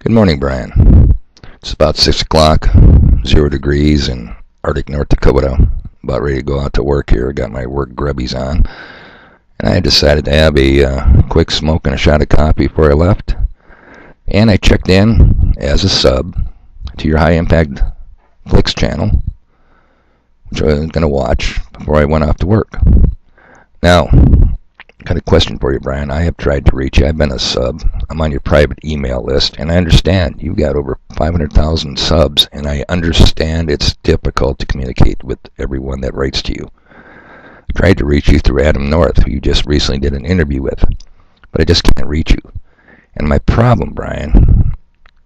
Good morning, Brian. It's about 6 o'clock, 0 degrees in Arctic, North Dakota. About ready to go out to work here. I got my work grubbies on. And I decided to have a quick smoke and a shot of coffee before I left. And I checked in as a sub to your HighImpactFlix channel, which I was going to watch before I went off to work. Now, got a question for you, Brian. I have tried to reach you. I've been a sub. I'm on your private email list, and I understand you've got over 500,000 subs, and I understand it's difficult to communicate with everyone that writes to you. I tried to reach you through Adam North, who you just recently did an interview with, but I just can't reach you. And my problem, Brian,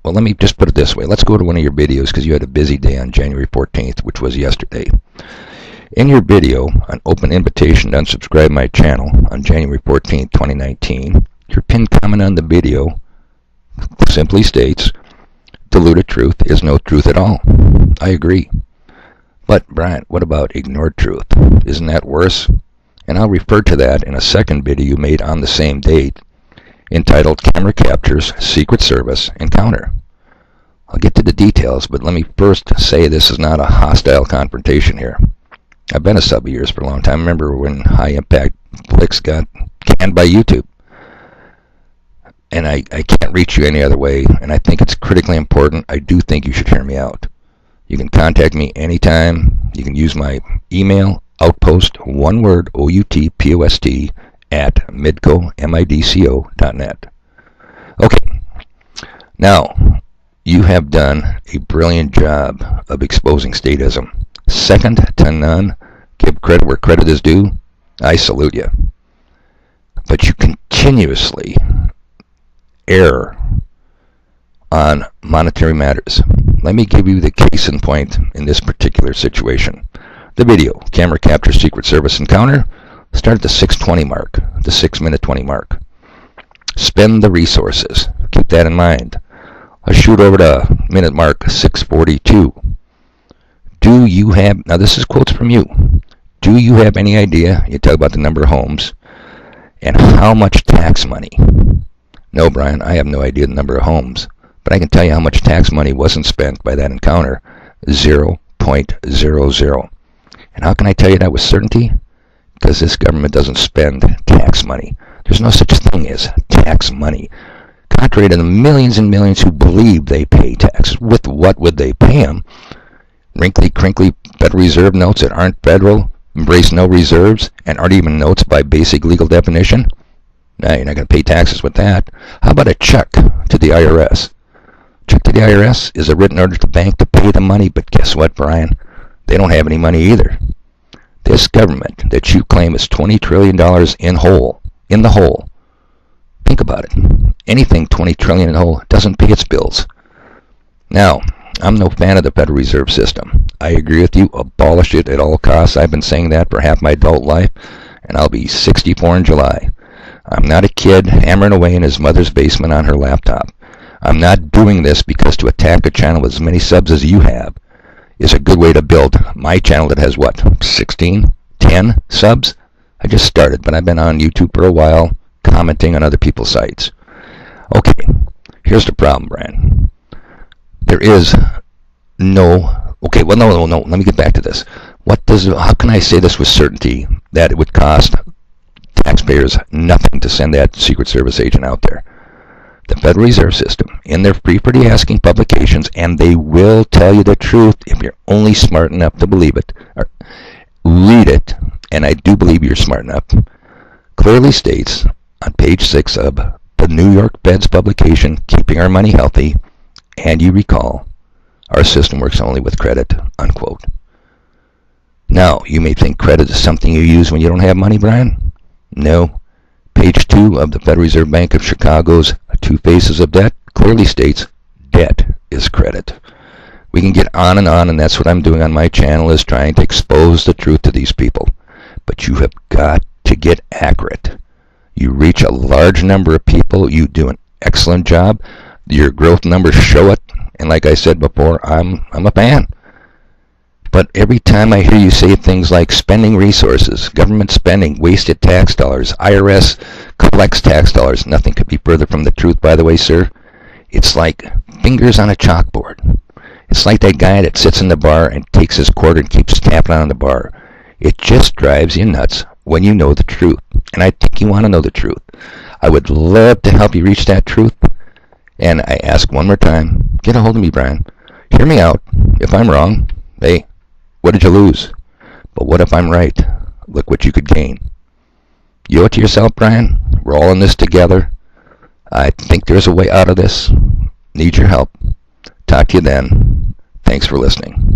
well, let me just put it this way. Let's go to one of your videos, because you had a busy day on January 14th, which was yesterday. In your video, an open invitation to unsubscribe my channel on January 14th, 2019, your pinned comment on the video simply states, diluted truth is no truth at all. I agree. But, Brian, what about ignored truth? Isn't that worse? And I'll refer to that in a second video you made on the same date, entitled Camera Captures Secret Service Encounter. I'll get to the details, but let me first say this is not a hostile confrontation here. I've been a sub of yours for a long time. I remember when HighImpactFlix got canned by YouTube. And I can't reach you any other way, and I think it's critically important. I do think you should hear me out. You can contact me anytime. You can use my email, outpost, one word, OUTPOST, at midco.net. Okay. Now, you have done a brilliant job of exposing statism. Second to none. Give credit where credit is due. I salute you. But you continuously err on monetary matters. Let me give you the case in point in this particular situation. The video, Camera Capture Secret Service Encounter, started at the 6:20 mark, the 6-minute 20 mark. Spend the resources. Keep that in mind. I'll shoot over to minute mark 6:42. Do you have, now this is quotes from you, do you have any idea, you talk about the number of homes, and how much tax money? No, Brian, I have no idea the number of homes, but I can tell you how much tax money wasn't spent by that encounter, 0.00. And how can I tell you that with certainty? Because this government doesn't spend tax money. There's no such thing as tax money. Contrary to the millions and millions who believe they pay tax, with what would they pay them? Wrinkly, crinkly Federal Reserve notes that aren't federal, embrace no reserves, and aren't even notes by basic legal definition? No, you're not going to pay taxes with that. How about a check to the IRS? Check to the IRS is a written order to the bank to pay the money, but guess what, Brian? They don't have any money either. This government that you claim is $20 trillion in the hole. Think about it. Anything $20 trillion in the hole doesn't pay its bills. Now, I'm no fan of the Federal Reserve System. I agree with you. Abolish it at all costs. I've been saying that for half my adult life, and I'll be 64 in July. I'm not a kid hammering away in his mother's basement on her laptop. I'm not doing this because to attack a channel with as many subs as you have is a good way to build my channel that has, what, 16, 10 subs? I just started, but I've been on YouTube for a while, commenting on other people's sites. Okay, here's the problem, Brian. There is no, okay, well, no, let me get back to this. How can I say this with certainty that it would cost taxpayers nothing to send that Secret Service agent out there? The Federal Reserve System, in their free-for-the-asking publications, and they will tell you the truth if you're only smart enough to believe it, or read it, and I do believe you're smart enough, clearly states on page 6 of the New York Fed's publication, Keeping Our Money Healthy, and you recall, our system works only with credit, unquote. Now, you may think credit is something you use when you don't have money, Brian. No. Page 2 of the Federal Reserve Bank of Chicago's Two Faces of Debt clearly states debt is credit. We can get on, and that's what I'm doing on my channel, is trying to expose the truth to these people. But you have got to get accurate. You reach a large number of people. You do an excellent job. Your growth numbers show it, and like I said before, I'm a fan. But every time I hear you say things like spending resources, government spending, wasted tax dollars, IRS collects tax dollars, nothing could be further from the truth, by the way, sir. It's like fingers on a chalkboard. It's like that guy that sits in the bar and takes his quarter and keeps tapping on the bar. It just drives you nuts when you know the truth. And I think you want to know the truth. I would love to help you reach that truth. And I ask one more time, get a hold of me, Brian. Hear me out. If I'm wrong, hey, what did you lose? But what if I'm right? Look what you could gain. You owe it to yourself, Brian. We're all in this together. I think there's a way out of this. Need your help. Talk to you then. Thanks for listening.